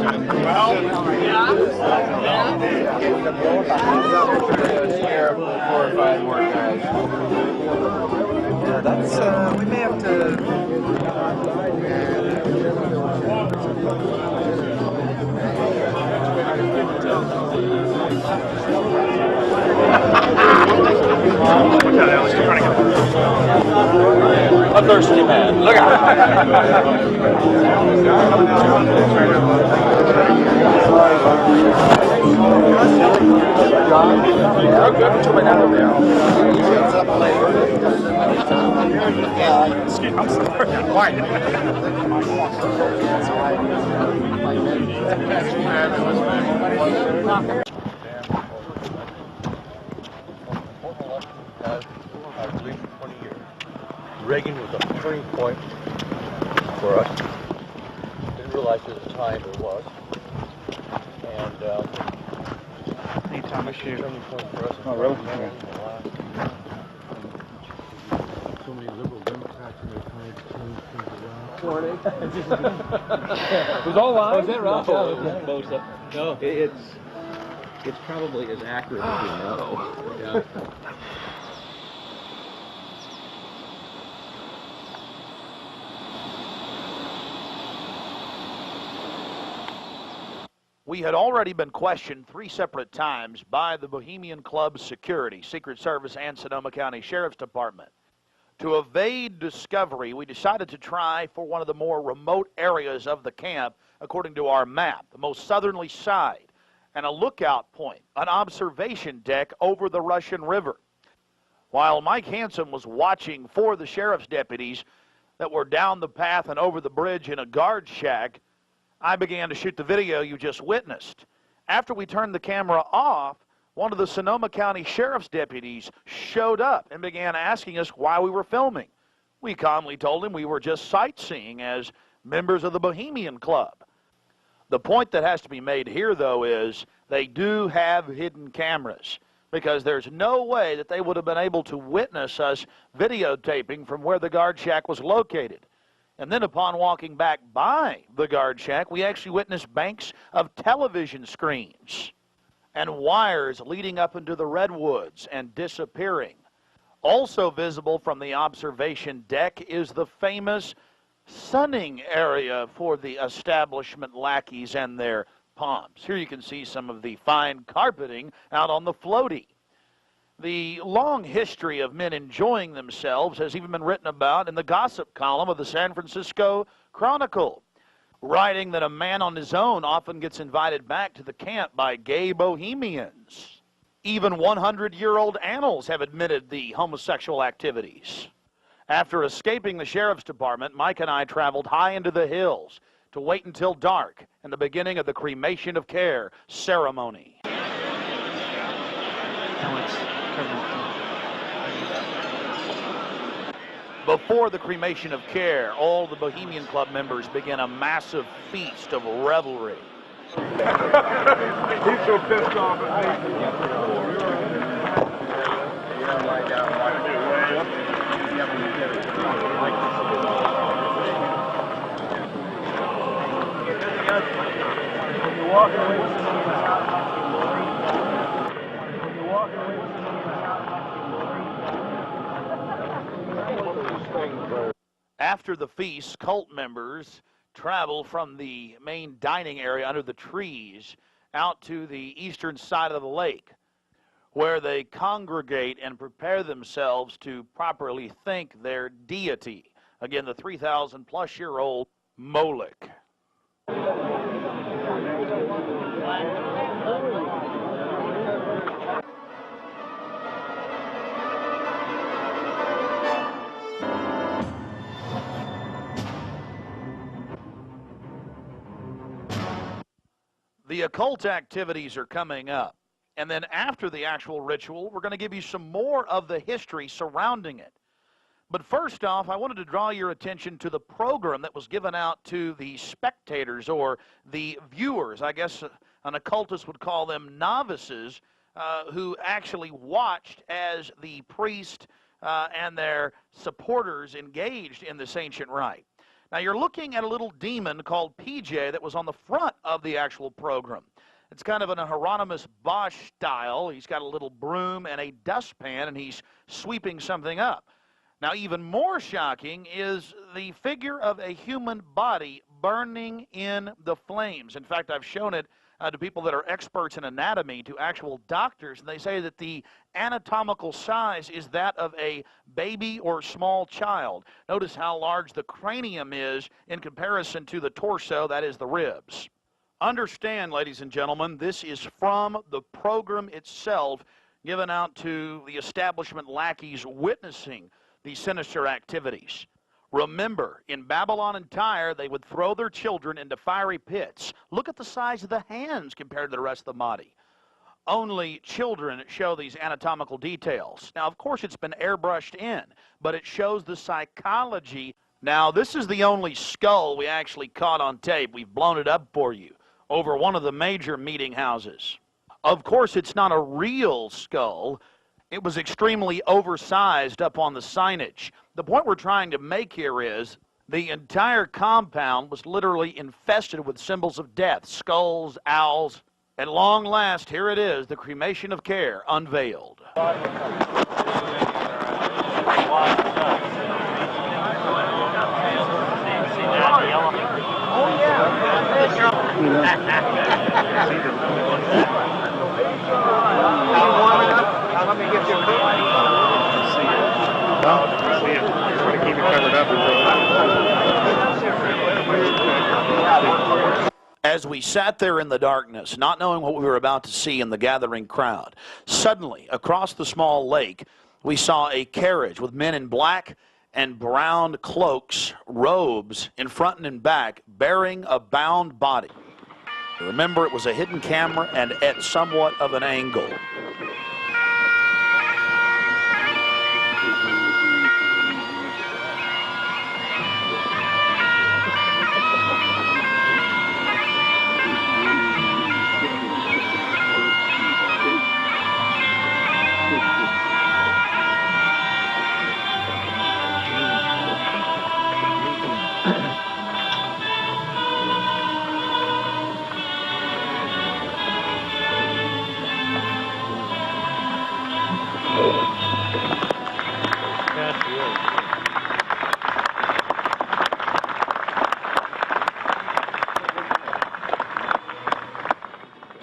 Well, scare 4 or 5 more guys. Yeah, that's, we may have to... what's that, Alex? You're trying to get A thirsty man. Look out! I'm sorry. Quiet. Reagan was a turning point for us. Didn't realize at the time it was. And Anytime I shoot. turning point for us. Oh, really? So many liberal Democrats and they're trying to change things around. It was all live? Was that right? No, it's probably as accurate as we know. Yeah. We had already been questioned 3 separate times by the Bohemian Club security, Secret Service, and Sonoma County Sheriff's Department. To evade discovery, we decided to try for one of the more remote areas of the camp, according to our map, the most southerly side, and a lookout point, an observation deck over the Russian River. While Mike Hansen was watching for the sheriff's deputies that were down the path and over the bridge in a guard shack, I began to shoot the video you just witnessed. After we turned the camera off, one of the Sonoma County Sheriff's deputies showed up and began asking us why we were filming. We calmly told him we were just sightseeing as members of the Bohemian Club. The point that has to be made here, though, is they do have hidden cameras, because there's no way that they would have been able to witness us videotaping from where the guard shack was located. And then upon walking back by the guard shack, we actually witnessed banks of television screens and wires leading up into the redwoods and disappearing. Also visible from the observation deck is the famous sunning area for the establishment lackeys and their pomps. Here you can see some of the fine carpeting out on the floaty. The long history of men enjoying themselves has even been written about in the gossip column of the San Francisco Chronicle, writing that a man on his own often gets invited back to the camp by gay bohemians. Even 100-year-old annals have admitted the homosexual activities. After escaping the sheriff's department, Mike and I traveled high into the hills to wait until dark and the beginning of the cremation of care ceremony. Before the cremation of care, all the Bohemian Club members begin a massive feast of revelry. He's so pissed off at After the feast, cult members travel from the main dining area under the trees out to the eastern side of the lake, where they congregate and prepare themselves to properly thank their deity. Again, the 3,000-plus-year-old Moloch. The occult activities are coming up. And then after the actual ritual, we're going to give you some more of the history surrounding it. But first off, I wanted to draw your attention to the program that was given out to the spectators or the viewers. I guess an occultist would call them novices, who actually watched as the priest and their supporters engaged in this ancient rite. Now you're looking at a little demon called PJ that was on the front of the actual program. It's kind of an Hieronymus Bosch style. He's got a little broom and a dustpan, and he's sweeping something up. Now, even more shocking is the figure of a human body burning in the flames. In fact, I've shown it to people that are experts in anatomy, to actual doctors, and they say that the anatomical size is that of a baby or small child. Notice how large the cranium is in comparison to the torso, that is the ribs. Understand, ladies and gentlemen, this is from the program itself given out to the establishment lackeys witnessing these sinister activities. Remember, in Babylon and Tyre, they would throw their children into fiery pits. Look at the size of the hands compared to the rest of the body. Only children show these anatomical details. Now, of course, it's been airbrushed in, but it shows the psychology. Now, this is the only skull we actually caught on tape. We've blown it up for you over one of the major meeting houses. Of course, it's not a real skull. It was extremely oversized up on the signage. The point we're trying to make here is the entire compound was literally infested with symbols of death, skulls, owls. At long last, here it is, the cremation of care unveiled. Let me get you a coat. Try to keep it covered up until... As we sat there in the darkness, not knowing what we were about to see in the gathering crowd, suddenly, across the small lake, we saw a carriage with men in black and brown cloaks, robes, in front and in back, bearing a bound body. Remember, it was a hidden camera and at somewhat of an angle.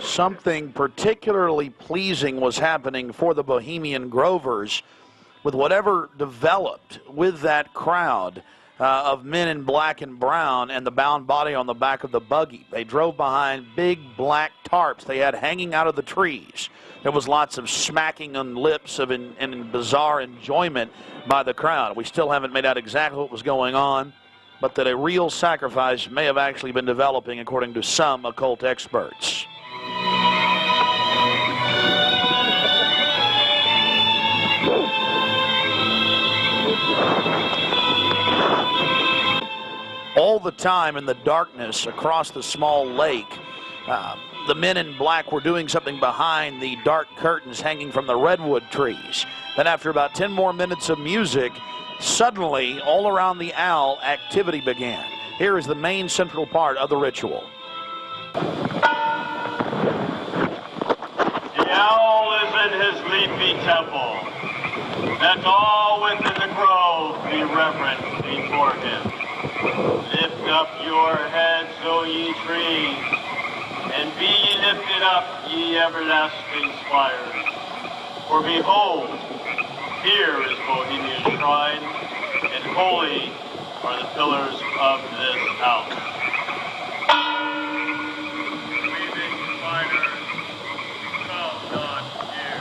Something particularly pleasing was happening for the Bohemian Grovers with whatever developed with that crowd of men in black and brown and the bound body on the back of the buggy. They drove behind big black tarps they had hanging out of the trees. There was lots of smacking on lips of in bizarre enjoyment by the crowd. We still haven't made out exactly what was going on, but that a real sacrifice may have actually been developing according to some occult experts. All the time in the darkness across the small lake, the men in black were doing something behind the dark curtains hanging from the redwood trees. Then after about 10 more minutes of music, suddenly all around the owl activity began. Here is the main central part of the ritual. The owl is in his leafy temple. Let all within the grove be reverent before him. Lift up your heads, O ye trees, and be ye lifted up, ye everlasting spires. For behold, here is Bohemian shrine, and holy are the pillars of this house. Weaving spiders, come not here.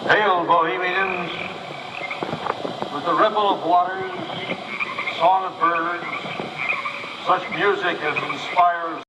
Hail, Bohemians, with the ripple of waters, song of birds, Such music as inspires